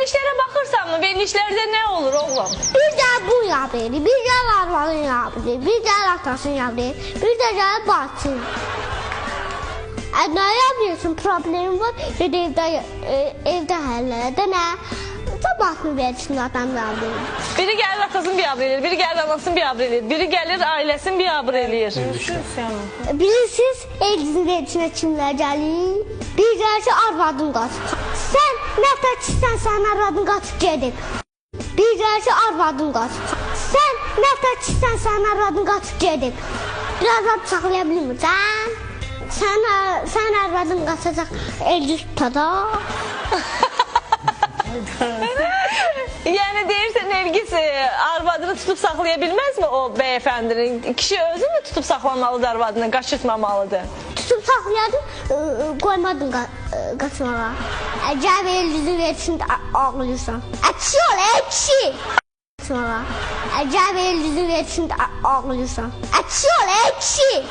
verilişlərə baxırsanmı? Verilişlərdə nə olur oğlum? Bir də bu yapır, bir də arvadın yapır, bir də atasın yapır, bir də gəlib batsın. Nə yapıyorsun? Problem var. Evdə həllədə nə? Sabahını verirsin adam yapır. Biri gəlir atasını biabr eləyir, biri gəlir anasını biabr eləyir, biri gəlir ailəsini biabr eləyir. Bilirsiniz, elinizin içinə kimlər gəlir? Bir gəlir ki, arvadın qaçıb. Sən nə təksən, sənin arvadın qaçıb gedib. Bir gəlir ki, arvadın qaçıb. Sən nə təksən, sənin arvadın qaçıb gedib. Biraz ad saxlaya bilmirsən? Sən arvadın qaçacaq, elini tutacaq. Yəni deyirsən Nergis arvadını tutub saxlaya bilməzmi o bəyəfəndinin? Kişi özü mü tutub saxlamalıdır arvadını, qaçırtmamalıdır? Tutub saxlayadım, qoymadım qaçmağa. Gəl elini versin, ağlayırsan. Ekşi ol, ekşi! Qaçmağa. Gəl elini versin, ağlayırsan. Ekşi ol, ekşi!